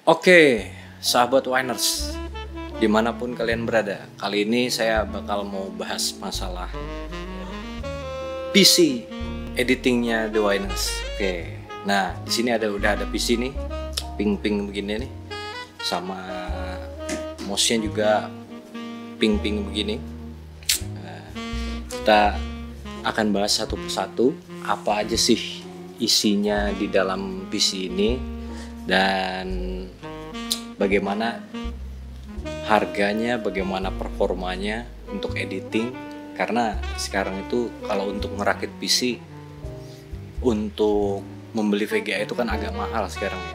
Oke, sahabat Winers, dimanapun kalian berada, kali ini saya bakal mau bahas masalah PC editingnya The Winers. Oke, nah di sini udah ada PC nih, pink begini nih, sama mouse-nya juga pink begini. Nah, kita akan bahas satu persatu apa aja sih isinya di dalam PC ini dan bagaimana harganya, bagaimana performanya untuk editing. Karena sekarang itu kalau untuk merakit PC, untuk membeli VGA itu kan agak mahal sekarang ya.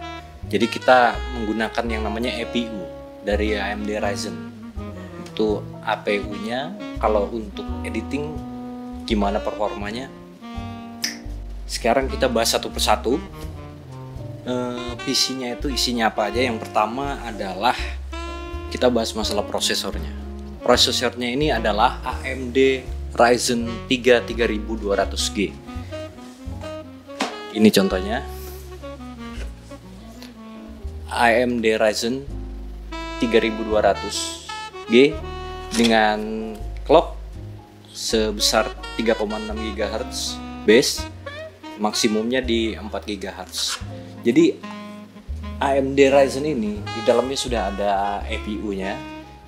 Jadi kita menggunakan yang namanya APU dari AMD Ryzen. Itu APU-nya. Kalau untuk editing gimana performanya, sekarang kita bahas satu persatu. PC-nya itu isinya apa aja. Yang pertama adalah kita bahas masalah prosesornya. Prosesornya ini adalah AMD Ryzen 3 3200G. Ini contohnya AMD Ryzen 3200G dengan clock sebesar 3,6 GHz base, maksimumnya di 4 GHz. Jadi AMD Ryzen ini di dalamnya sudah ada APU-nya.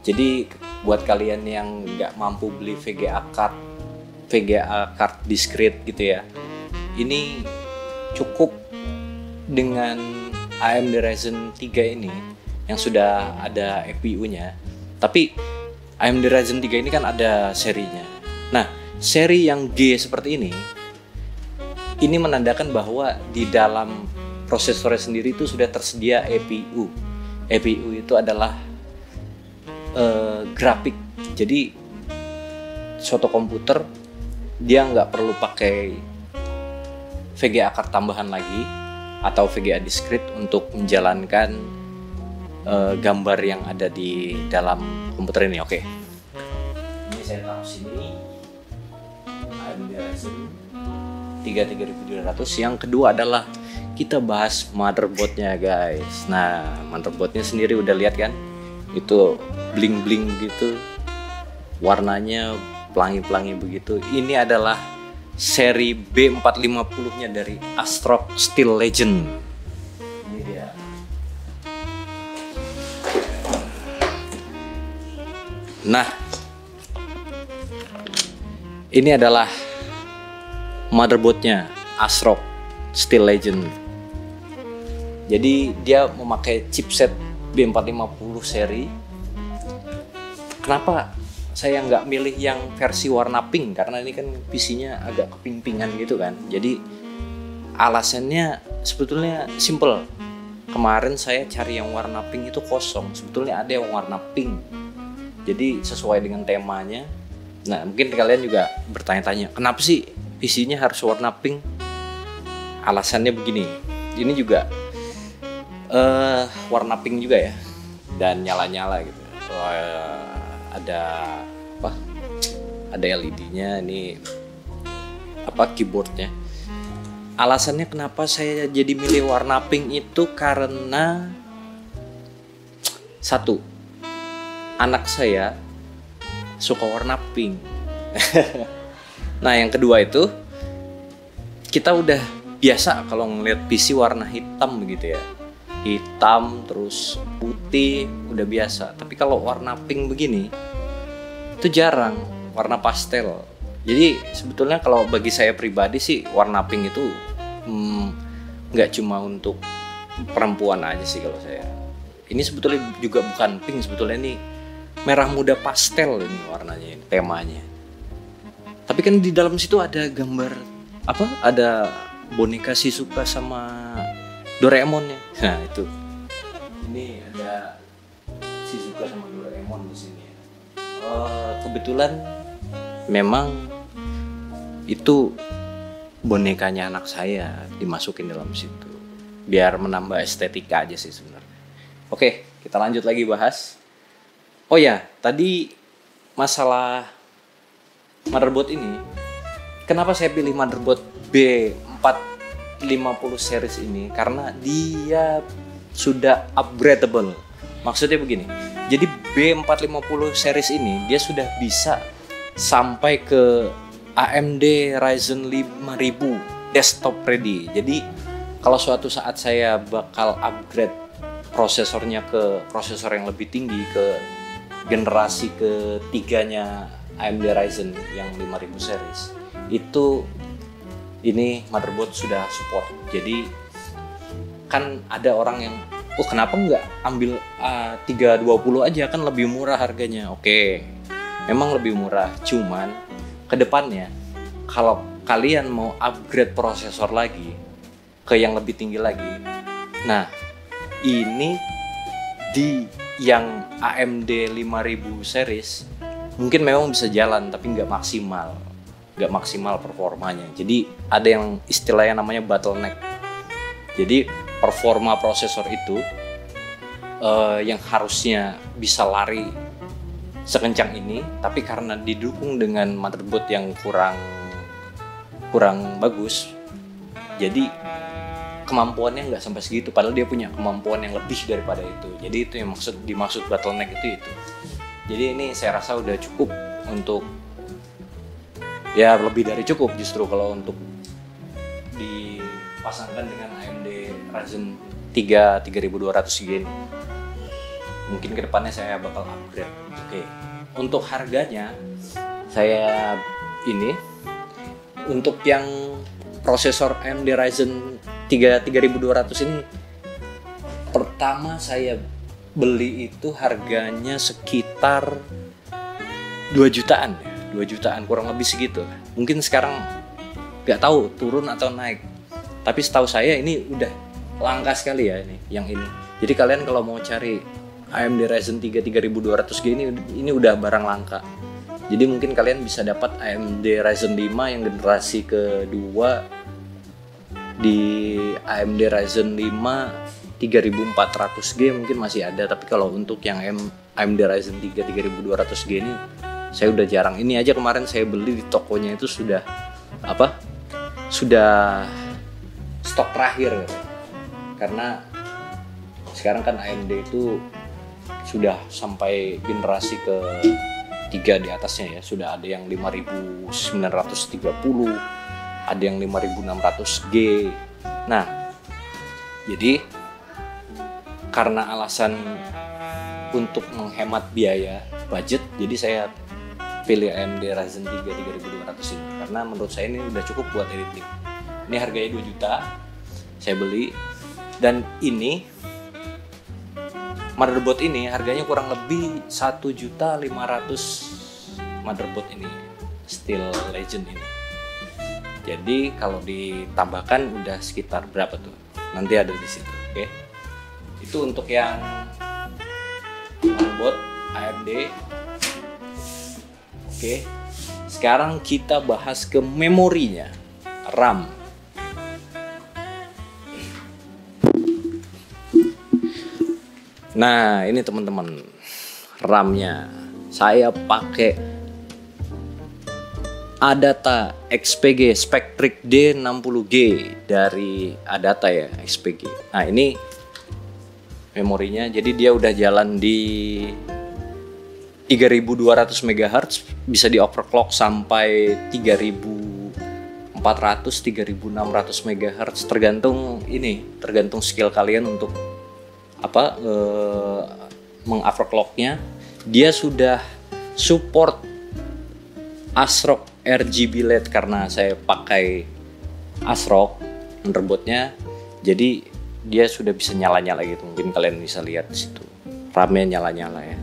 Jadi buat kalian yang nggak mampu beli VGA card discrete gitu ya, ini cukup dengan AMD Ryzen 3 ini yang sudah ada APU-nya. Tapi AMD Ryzen 3 ini kan ada serinya. Nah, seri yang G seperti ini menandakan bahwa di dalam prosesornya sendiri itu sudah tersedia APU. APU itu adalah grafik. Jadi suatu komputer dia nggak perlu pakai VGA card tambahan lagi atau VGA discrete untuk menjalankan gambar yang ada di dalam komputer ini. Oke. Ini saya taruh sini AMD Ryzen 3 3200. Yang kedua adalah kita bahas motherboardnya guys. Nah, motherboardnya sendiri udah lihat kan, itu bling gitu, warnanya pelangi begitu. Ini adalah seri B450 nya dari ASRock Steel Legend. Ini dia. Nah, ini adalah motherboardnya ASRock Steel Legend. Jadi dia memakai chipset B450 seri. Kenapa saya nggak milih yang versi warna pink? Karena ini kan PC-nya agak keping-pingan gitu kan. Jadi alasannya sebetulnya simple. Kemarin saya cari yang warna pink itu kosong. Sebetulnya ada yang warna pink. Jadi sesuai dengan temanya. Nah, mungkin kalian juga bertanya-tanya, kenapa sih PC-nya harus warna pink? Alasannya begini. Ini juga warna pink juga ya, dan nyala gitu. Ada apa? Ada LED-nya, ini apa, keyboardnya. Alasannya kenapa saya jadi milih warna pink itu karena satu, anak saya suka warna pink. Nah, yang kedua itu kita udah biasa kalau ngeliat PC warna hitam begitu ya, hitam terus putih udah biasa. Tapi kalau warna pink begini itu jarang, warna pastel. Jadi sebetulnya kalau bagi saya pribadi sih warna pink itu nggak cuma untuk perempuan aja sih kalau saya. Ini sebetulnya juga bukan pink, sebetulnya ini merah muda pastel ini warnanya, ini temanya. Tapi kan di dalam situ ada gambar apa? Ada boneka Shizuka sama Doraemon-nya. Nah, itu. Ini ada Shizuka sama Doraemon di sini. Kebetulan memang itu bonekanya anak saya dimasukin dalam situ. Biar menambah estetika aja sih sebenarnya. Oke, kita lanjut lagi bahas. Oh ya, tadi masalah motherboard ini. Kenapa saya pilih motherboard B450 series ini? Karena dia sudah upgradable. Maksudnya begini, jadi B450 series ini dia sudah bisa sampai ke AMD Ryzen 5000 desktop ready. Jadi kalau suatu saat saya bakal upgrade prosesornya ke prosesor yang lebih tinggi, ke generasi ketiganya AMD Ryzen yang 5000 series, itu ini motherboard sudah support. Jadi kan ada orang yang kenapa nggak ambil A320 aja, kan lebih murah harganya. Oke, memang lebih murah, cuman kedepannya kalau kalian mau upgrade prosesor lagi ke yang lebih tinggi lagi, nah ini di yang AMD 5000 series mungkin memang bisa jalan, tapi nggak maksimal performanya. Jadi ada yang istilahnya namanya bottleneck. Jadi performa prosesor itu yang harusnya bisa lari sekencang ini, tapi karena didukung dengan motherboard yang kurang bagus, jadi kemampuannya nggak sampai segitu, padahal dia punya kemampuan yang lebih daripada itu. Jadi itu yang dimaksud bottleneck itu. Jadi ini saya rasa udah cukup untuk, ya lebih dari cukup justru kalau untuk dipasangkan dengan AMD Ryzen 3 3200 GB. Mungkin kedepannya saya bakal upgrade. Oke. Untuk harganya saya ini untuk yang prosesor AMD Ryzen 3 3200 ini pertama saya beli itu harganya sekitar 2 jutaan ya. 2 jutaan kurang lebih segitu. Mungkin sekarang nggak tahu turun atau naik. Tapi setahu saya ini udah langka sekali ya yang ini. Jadi kalian kalau mau cari AMD Ryzen 3 3200G ini udah barang langka. Jadi mungkin kalian bisa dapat AMD Ryzen 5 yang generasi kedua di AMD Ryzen 5 3400G mungkin masih ada, tapi kalau untuk yang AMD Ryzen 3 3200G ini saya udah jarang. Ini aja kemarin saya beli di tokonya itu sudah stok terakhir gitu. Karena sekarang kan AMD itu sudah sampai generasi ke 3 di atasnya ya, sudah ada yang 5930, ada yang 5600G. Nah, jadi karena alasan untuk menghemat biaya budget, jadi saya pilih AMD Ryzen 3 3200 ini karena menurut saya ini udah cukup buat editing. Ini harganya 2 juta saya beli, dan ini motherboard ini harganya kurang lebih 1.500.000 motherboard ini, Steel Legend ini. Jadi kalau ditambahkan udah sekitar berapa tuh? Nanti ada di situ, oke? Itu untuk yang motherboard AMD. Oke. Sekarang kita bahas ke memorinya, RAM. Nah, ini teman-teman, RAM-nya. Saya pakai Adata XPG Spectric D60G dari Adata ya, XPG. Nah, ini memorinya, jadi dia udah jalan di 3200 MHz, bisa di overclock sampai 3400 3600 MHz, tergantung skill kalian untuk mengoverclocknya. Dia sudah support ASRock RGB LED karena saya pakai ASRock motherboardnya, jadi dia sudah bisa nyala-nyala gitu. Mungkin kalian bisa lihat di situ RAM-nya nyala-nyala ya.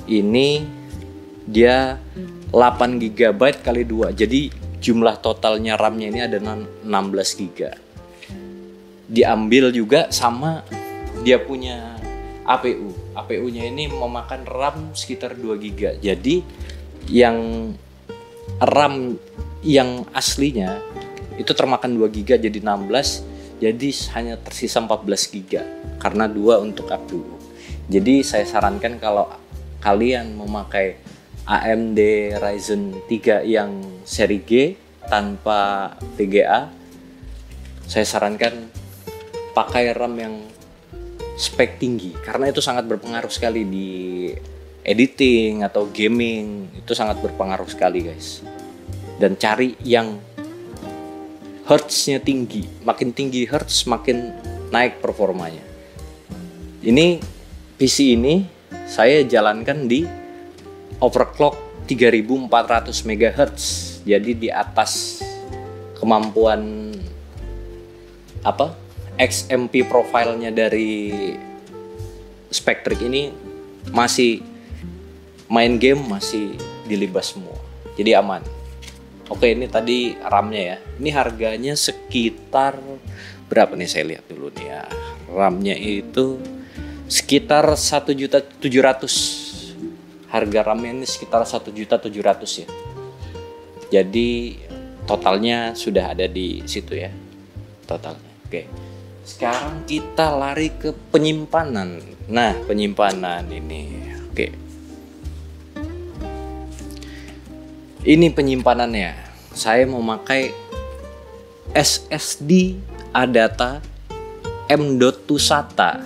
Ini dia 8 GB kali 2, jadi jumlah totalnya RAM-nya ini ada 16 GB. Diambil juga sama dia punya APU. APU-nya ini memakan RAM sekitar 2 GB. Jadi yang RAM yang aslinya itu termakan 2 GB jadi 16, jadi hanya tersisa 14 GB karena 2 untuk APU. Jadi saya sarankan kalau kalian memakai AMD Ryzen 3 yang seri G tanpa VGA, saya sarankan pakai RAM yang spek tinggi, karena itu sangat berpengaruh sekali di editing atau gaming, itu sangat berpengaruh sekali guys. Dan cari yang hertznya tinggi, makin tinggi hertz makin naik performanya. Ini PC ini saya jalankan di overclock 3400 MHz, jadi di atas kemampuan XMP profilnya dari Spectric ini. Masih main game masih dilibas semua, jadi aman. Oke, ini tadi RAM-nya ya. Ini harganya sekitar berapa nih, saya lihat dulu nih ya. RAM-nya itu sekitar 1.700.000. Harga RAM-nya ini sekitar 1.700.000 ya. Jadi totalnya sudah ada di situ ya. Totalnya. Oke. Sekarang kita lari ke penyimpanan. Nah, penyimpanan ini. Oke. Ini penyimpanannya. Saya mau pakai SSD ADATA M.2 SATA.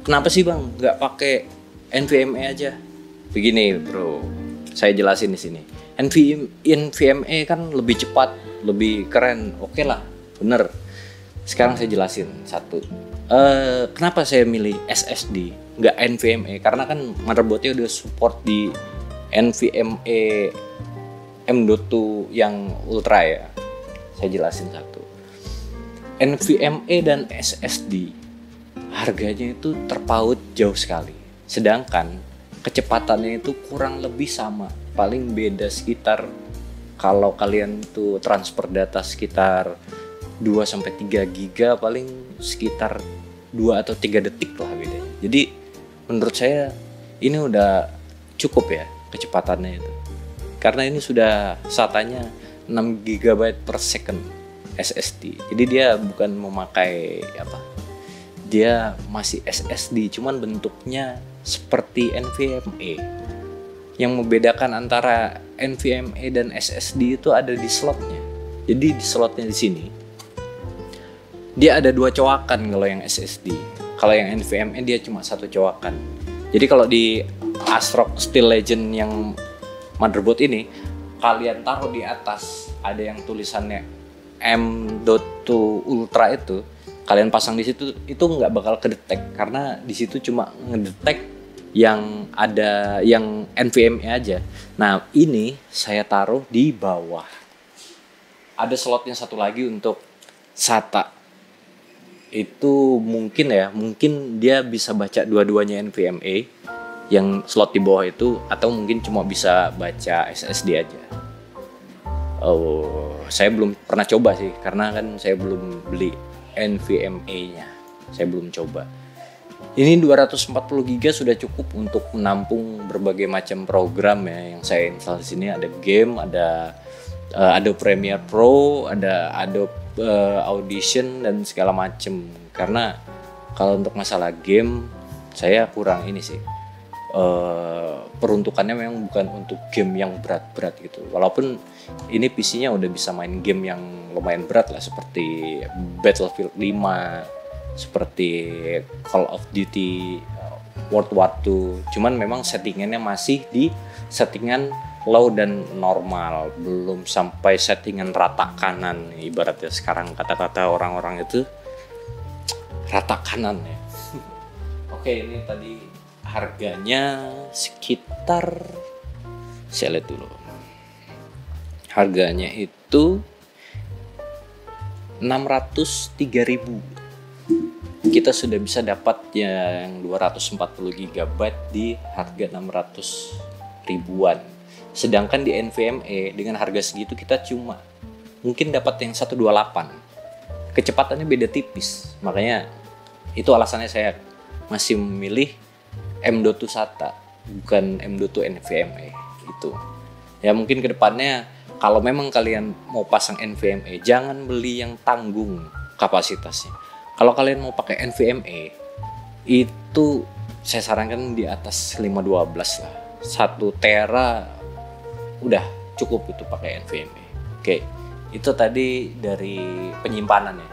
Kenapa sih bang nggak pakai NVMe aja? Begini bro, saya jelasin di sini. NVMe kan lebih cepat, lebih keren. Oke lah, bener. Sekarang saya jelasin satu. Kenapa saya milih SSD nggak NVMe? Karena kan motherboardnya udah support di NVMe M.2 yang ultra ya. Saya jelasin satu. NVMe dan SSD harganya itu terpaut jauh sekali. Sedangkan kecepatannya itu kurang lebih sama. Paling beda sekitar, kalau kalian tuh transfer data sekitar 2-3 giga, paling sekitar 2 atau 3 detik lah bedanya. Jadi menurut saya ini udah cukup ya kecepatannya itu. Karena ini sudah SATA-nya 6 GB per second SSD. Jadi dia bukan memakai dia masih SSD, cuman bentuknya seperti NVMe. Yang membedakan antara NVMe dan SSD itu ada di slotnya. Jadi di slotnya di sini dia ada 2 cowakan kalau yang SSD. Kalau yang NVMe dia cuma 1 cowakan. Jadi kalau di ASRock Steel Legend yang motherboard ini, kalian taruh di atas ada yang tulisannya M.2 Ultra itu, kalian pasang di situ, itu nggak bakal kedetek karena di situ cuma ngedetek yang ada yang NVMe aja. Nah ini saya taruh di bawah. Ada slotnya satu lagi untuk SATA. Itu mungkin dia bisa baca dua-duanya NVMe yang slot di bawah itu, atau mungkin cuma bisa baca SSD aja. Saya belum pernah coba sih, karena kan saya belum beli NVMe-nya. Saya belum coba. Ini 240 GB sudah cukup untuk menampung berbagai macam program ya yang saya install di sini. Ada game, ada Adobe Premiere Pro, ada Adobe Audition dan segala macam. Karena kalau untuk masalah game saya kurang ini sih. Peruntukannya memang bukan untuk game yang berat-berat gitu. Walaupun ini PC-nya udah bisa main game yang lumayan berat lah, seperti Battlefield 5, seperti Call of Duty World War II. Cuman memang settingannya masih di settingan low dan normal, belum sampai settingan rata kanan. Ibaratnya sekarang kata-kata orang-orang itu rata kanan ya. Oke, ini tadi harganya sekitar, saya lihat dulu. Harganya itu 603.000. Kita sudah bisa dapat yang 240 GB di harga 600 ribuan. Sedangkan di NVMe dengan harga segitu kita cuma mungkin dapat yang 128. Kecepatannya beda tipis. Makanya itu alasannya saya masih memilih M.2 SATA, bukan M.2 NVMe itu. Ya mungkin kedepannya kalau memang kalian mau pasang NVMe, jangan beli yang tanggung kapasitasnya. Kalau kalian mau pakai NVMe, itu saya sarankan di atas 512 lah. 1 tera udah cukup itu pakai NVMe. Oke, itu tadi dari penyimpanan ya.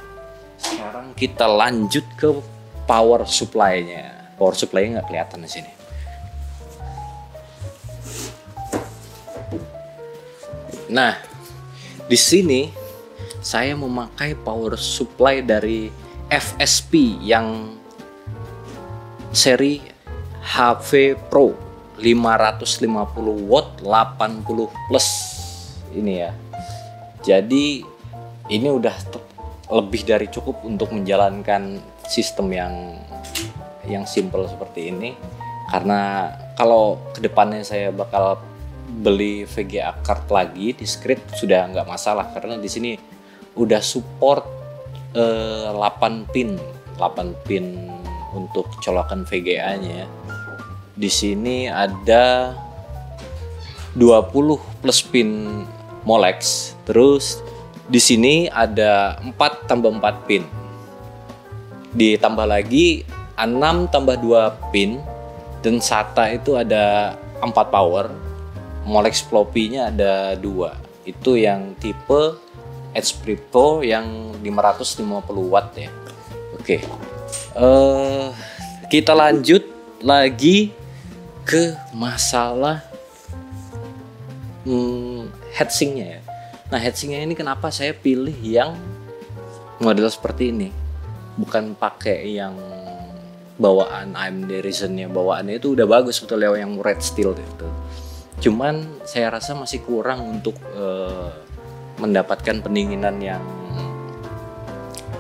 Sekarang kita lanjut ke power supply-nya. Power supply-nya nggak kelihatan di sini. Nah, di sini saya memakai power supply dari FSP yang seri HV Pro 550 watt 80 plus ini ya. Jadi ini udah lebih dari cukup untuk menjalankan sistem yang simple seperti ini. Karena kalau kedepannya saya bakal beli VGA card lagi di script sudah nggak masalah, karena di sini udah support 8 pin untuk colokan VGA-nya. Di sini ada 20 plus pin Molex, terus di sini ada 4 tambah 4 pin. Ditambah lagi 6 tambah 2 pin, dan SATA itu ada 4 power. Molex floppy-nya ada 2. Itu yang tipe HP Pro yang 550 watt ya. Oke. Kita lanjut lagi ke masalah heatsinknya ya. Nah, heatsinknya ini kenapa saya pilih yang model seperti ini, bukan pakai yang bawaan AMD Ryzen-nya. Bawaannya itu udah bagus betul ya, yang red steel itu. Cuman saya rasa masih kurang untuk mendapatkan pendinginan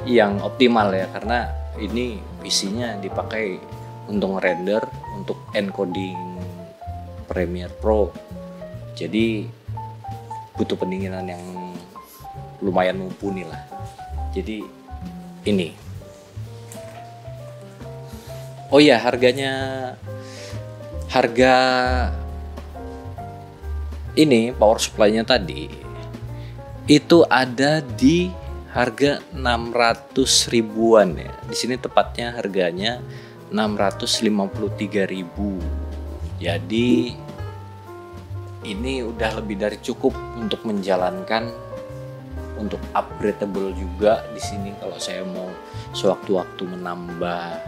yang optimal ya, karena ini PC-nya dipakai untuk render, untuk encoding Premiere Pro. Jadi butuh pendinginan yang lumayan mumpuni lah. Jadi ini. Oh ya, harga ini power supply-nya tadi itu ada di harga 600 ribuan ya. Di sini tepatnya harganya 653.000. Jadi ini udah lebih dari cukup untuk menjalankan, untuk upgradable juga di sini. Kalau saya mau sewaktu-waktu menambah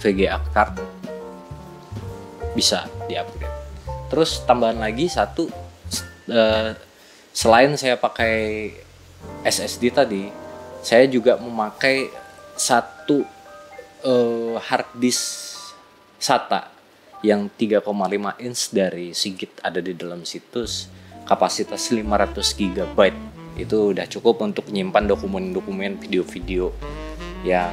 VGA card, bisa di-upgrade. Terus tambahan lagi satu, selain saya pakai SSD tadi, saya juga memakai satu hard disk SATA yang 3,5 inch dari Seagate, ada di dalam situs, kapasitas 500 GB. Itu udah cukup untuk menyimpan dokumen-dokumen, video-video yang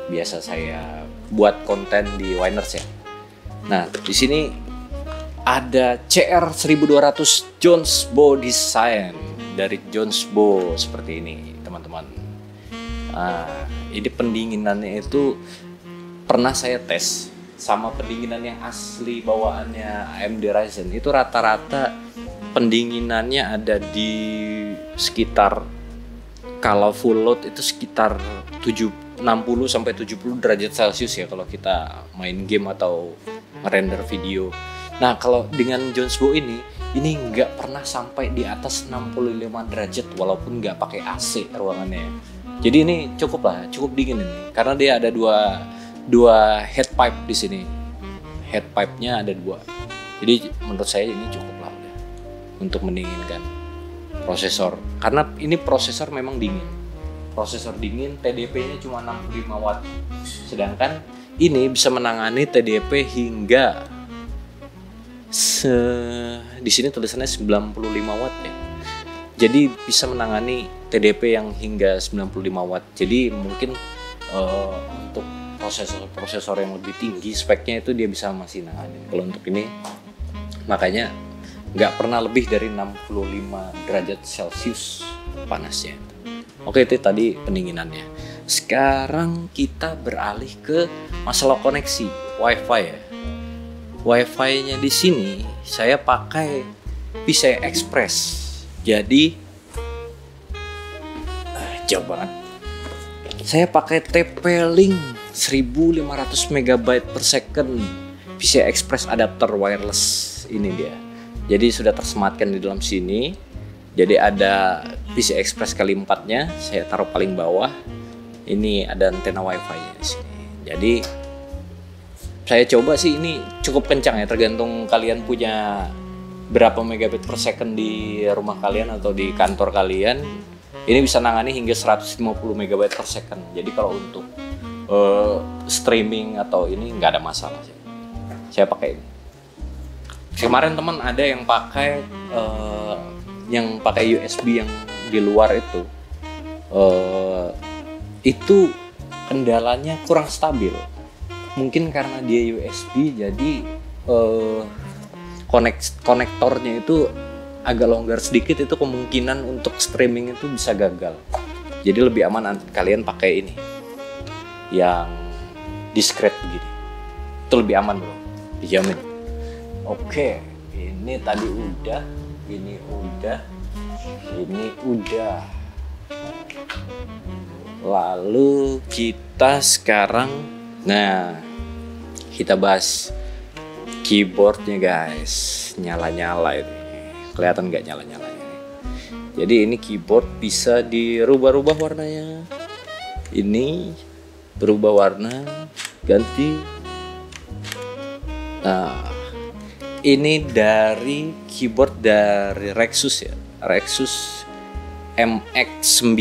biasa saya buat konten di Winers ya. Nah, di sini ada CR1200 Jones Bow Design dari Jones Bow seperti ini, teman-teman. Nah, ini pendinginannya itu pernah saya tes sama pendinginan yang asli bawaannya AMD Ryzen. Itu rata-rata pendinginannya ada di sekitar, kalau full load itu sekitar 60 sampai 70 derajat Celcius ya kalau kita main game atau render video. Nah, kalau dengan Jones Bow ini nggak pernah sampai di atas 65 derajat walaupun nggak pakai AC ruangannya. Jadi ini cukup dingin ini, karena dia ada dua head pipe di sini. Head pipe-nya ada 2. Jadi menurut saya ini cukup lah udah untuk mendinginkan prosesor. Karena ini prosesor memang dingin. Prosesor dingin, TDP-nya cuma 65 watt. Sedangkan ini bisa menangani TDP hingga di sini tulisannya 95 watt ya. Jadi bisa menangani TDP yang hingga 95 watt. Jadi mungkin untuk prosesor yang lebih tinggi speknya itu dia bisa masih nangani. Kalau untuk ini makanya nggak pernah lebih dari 65 derajat Celcius panasnya. Oke, itu tadi pendinginannya. Sekarang kita beralih ke masalah koneksi WiFi ya. WiFi-nya di sini saya pakai PCI Express. Jadi jauh banget. Saya pakai TP-Link 1500 MB per second PCI Express adapter wireless ini dia. Jadi sudah tersematkan di dalam sini. Jadi ada PCI Express kali 4-nya, saya taruh paling bawah. Ini ada antena wifi-nya di sini. Jadi saya coba sih, ini cukup kencang ya, tergantung kalian punya berapa megabit per second di rumah kalian atau di kantor kalian. Ini bisa nangani hingga 150 megabit per second. Jadi kalau untuk streaming atau ini nggak ada masalah sih. Saya pakai ini. Kemarin teman ada yang pakai USB yang di luar itu kendalanya kurang stabil. Mungkin karena dia USB, jadi konektornya itu agak longgar sedikit, itu kemungkinan untuk streaming itu bisa gagal. Jadi lebih aman kalian pakai ini yang discreet begini. Itu lebih aman bro, dijamin. Oke, ini tadi udah, ini udah. Lalu kita sekarang, kita bahas keyboardnya guys. Nyala-nyala ini, kelihatan nggak nyala-nyala ini? Jadi ini keyboard bisa dirubah-rubah warnanya. Ini berubah warna, ganti. Nah, ini dari keyboard dari Rexus ya, Rexus MX9.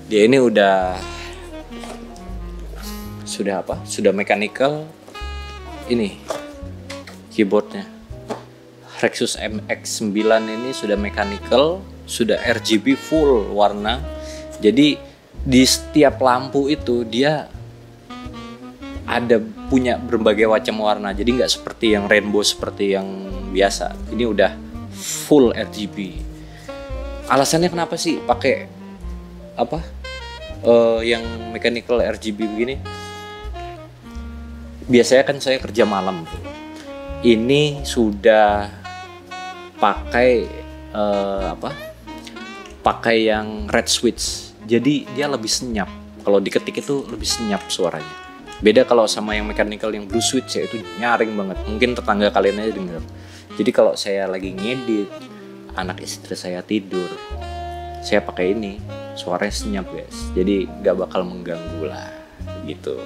Dia ini sudah mechanical. Ini keyboardnya Rexus MX9 ini sudah mechanical, sudah RGB full warna. Jadi di setiap lampu itu dia ada punya berbagai macam warna. Jadi nggak seperti yang rainbow seperti yang biasa. Ini udah full RGB. Alasannya kenapa sih pakai yang mechanical RGB begini? Biasanya kan saya kerja malam tuh. Ini sudah pakai pakai yang red switch. Jadi dia lebih senyap. Kalau diketik itu lebih senyap suaranya. Beda kalau sama yang mechanical yang blue switch ya, itu nyaring banget. Mungkin tetangga kalian aja denger. Jadi kalau saya lagi ngedit, anak istri saya tidur, saya pakai ini, suaranya senyap guys. Jadi nggak bakal mengganggu lah, gitu.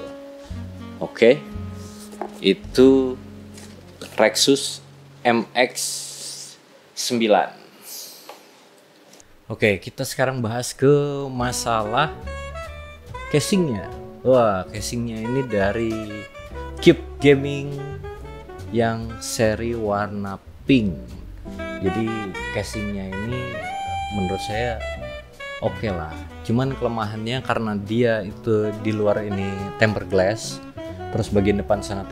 Oke, itu Rexus MX9. Oke, kita sekarang bahas ke masalah casingnya. Wah, casingnya ini dari Cube Gaming yang seri warna pink. Jadi casingnya ini menurut saya oke lah. Cuman kelemahannya karena dia itu di luar ini tempered glass, terus bagian depan sana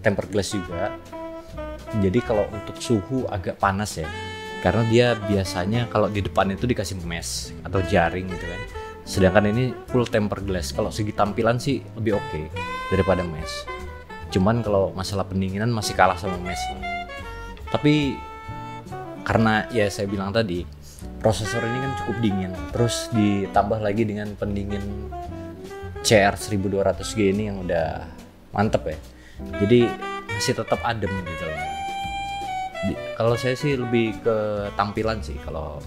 tempered glass juga. Jadi kalau untuk suhu agak panas ya. Karena dia biasanya kalau di depan itu dikasih mesh atau jaring gitu kan. Sedangkan ini full tempered glass. Kalau segi tampilan sih lebih oke daripada mesh. Cuman kalau masalah pendinginan masih kalah sama mesh. Tapi karena ya saya bilang tadi, prosesor ini kan cukup dingin. Terus ditambah lagi dengan pendingin CR1200G ini yang udah mantep ya. Jadi masih tetap adem gitu loh. Kalau saya sih lebih ke tampilan sih, kalau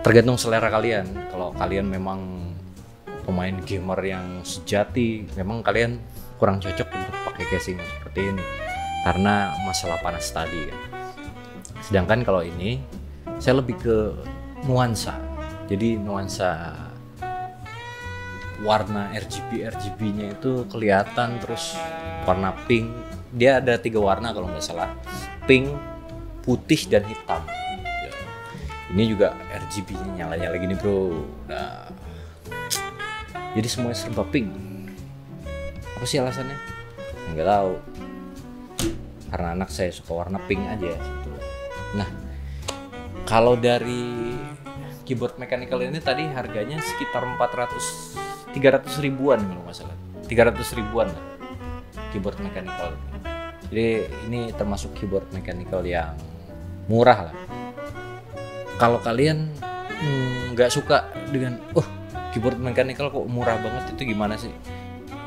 tergantung selera kalian. Kalau kalian memang pemain gamer yang sejati, memang kalian kurang cocok untuk pakai casing seperti ini karena masalah panas tadi kan. Sedangkan kalau ini saya lebih ke nuansa. Jadi nuansa warna RGB-nya itu kelihatan, terus warna pink. Dia ada 3 warna kalau nggak salah. Pink, putih dan hitam. Ini juga RGB-nya nyala-nyala gini bro. Nah, jadi semuanya serba pink. Apa sih alasannya? Nggak tahu. Karena anak saya suka warna pink aja gitu. Nah, kalau dari keyboard mechanical ini tadi harganya sekitar 300 ribuan kalau nggak salah. 300 ribuan lah keyboard mechanical. Jadi ini termasuk keyboard mechanical yang murah lah. Kalau kalian nggak suka dengan keyboard mechanical kok murah banget, itu gimana sih?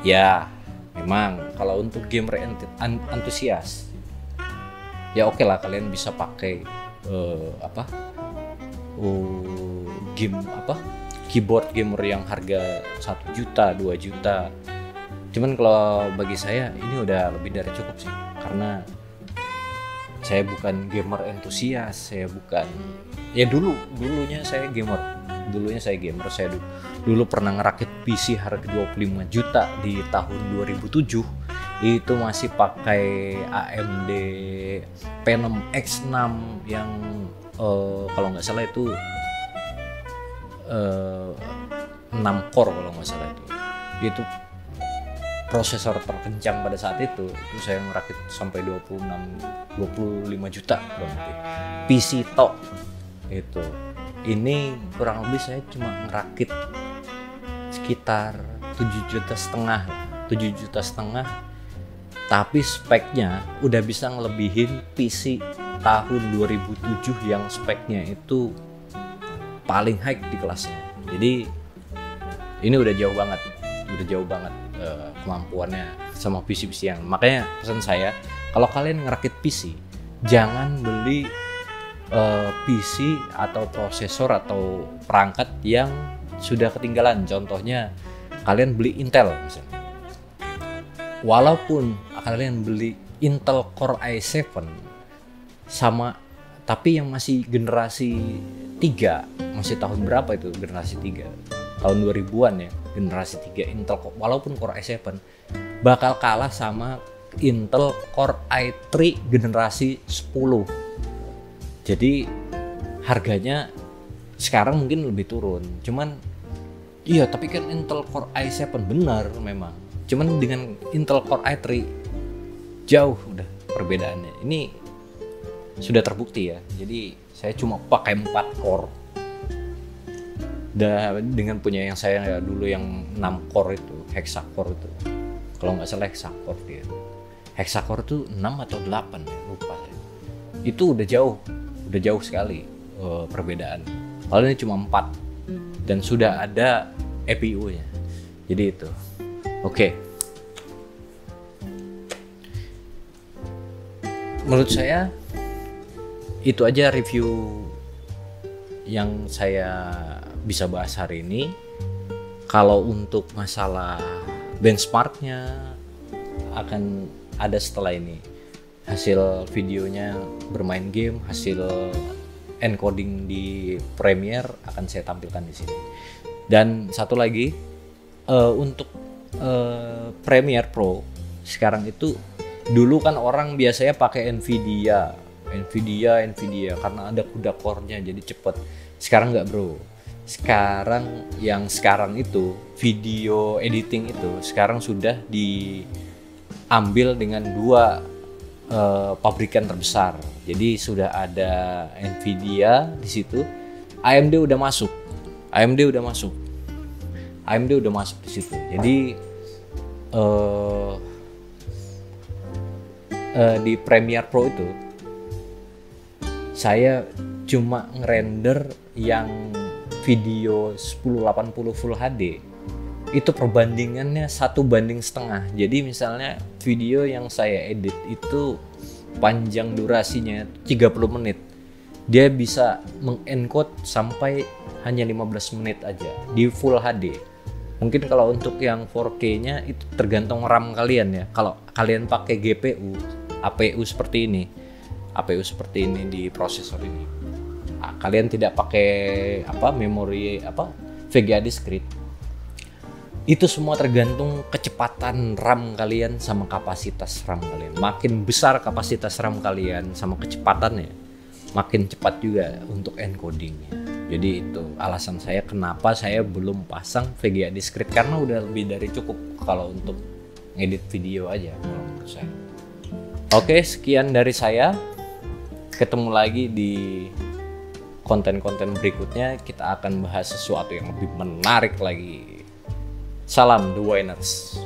Ya memang kalau untuk gamer antusias ya oke lah, kalian bisa pakai game keyboard gamer yang harga 1 juta 2 juta. Cuman kalau bagi saya ini udah lebih dari cukup sih, karena saya bukan gamer entusias, saya bukan, ya dulunya saya gamer. Saya dulu pernah ngerakit PC harga 25 juta di tahun 2007. Itu masih pakai AMD P6 X6 yang kalau nggak salah itu 6 core kalau nggak salah itu prosesor terkencang pada saat itu saya ngerakit sampai 25 juta berarti PC tok itu. Ini kurang lebih saya cuma ngerakit sekitar 7 juta setengah, tapi speknya udah bisa ngelebihin PC tahun 2007 yang speknya itu paling high di kelasnya. Jadi ini udah jauh banget kemampuannya sama PC yang. Makanya pesan saya, kalau kalian ngerakit PC, jangan beli PC atau prosesor atau perangkat yang sudah ketinggalan. Contohnya kalian beli Intel misalnya. Walaupun kalian beli Intel Core i7 sama, tapi yang masih generasi 3, masih tahun berapa itu generasi 3? Tahun 2000-an ya, generasi 3 Intel, walaupun Core i7 bakal kalah sama Intel Core i3 generasi 10. Jadi harganya sekarang mungkin lebih turun. Cuman iya, tapi kan Intel Core i7 benar memang. Cuman dengan Intel Core i3 jauh udah perbedaannya. Ini sudah terbukti ya. Jadi saya cuma pakai 4 core. Dengan punya yang saya dulu yang 6 core itu, hexacore itu. Kalau nggak salah hexacore dia. Hexacore itu 6 atau 8 ya, lupa saya. Itu udah jauh sekali perbedaan. Kalau ini cuma 4 dan sudah ada EPU-nya. Jadi itu. Oke. Menurut saya itu aja review yang saya bisa bahas hari ini. Kalau untuk masalah benchmarknya akan ada setelah ini. Hasil videonya bermain game, hasil encoding di Premiere akan saya tampilkan di sini. Dan satu lagi, untuk Premiere Pro sekarang itu, dulu kan orang biasanya pakai Nvidia karena ada CUDA core-nya jadi cepet. Sekarang nggak bro. Sekarang itu video editing itu sekarang sudah diambil dengan 2 pabrikan terbesar. Jadi sudah ada Nvidia di situ, AMD udah masuk di situ. Jadi di Premiere Pro itu saya cuma ngerender yang video 1080 Full HD. Itu perbandingannya 1:1. Jadi misalnya video yang saya edit itu panjang durasinya 30 menit. Dia bisa mengencode sampai hanya 15 menit aja di Full HD. Mungkin kalau untuk yang 4K-nya itu tergantung RAM kalian ya. Kalau kalian pakai GPU, APU seperti ini di prosesor ini. Nah, kalian tidak pakai memori VGA discrete. Itu semua tergantung kecepatan RAM kalian sama kapasitas RAM kalian. Makin besar kapasitas RAM kalian sama kecepatannya, makin cepat juga untuk encodingnya. Jadi itu alasan saya kenapa saya belum pasang VGA discrete, karena udah lebih dari cukup kalau untuk ngedit video aja kalau menurut saya. Oke, sekian dari saya. Ketemu lagi di konten-konten berikutnya. Kita akan bahas sesuatu yang lebih menarik lagi. Salam The Winers.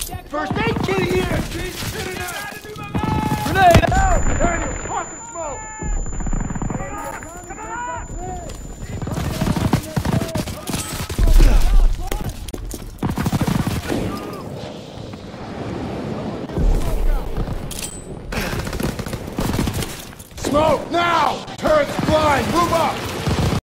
First aid kit here! Grenade out! Turn your fucking smoke!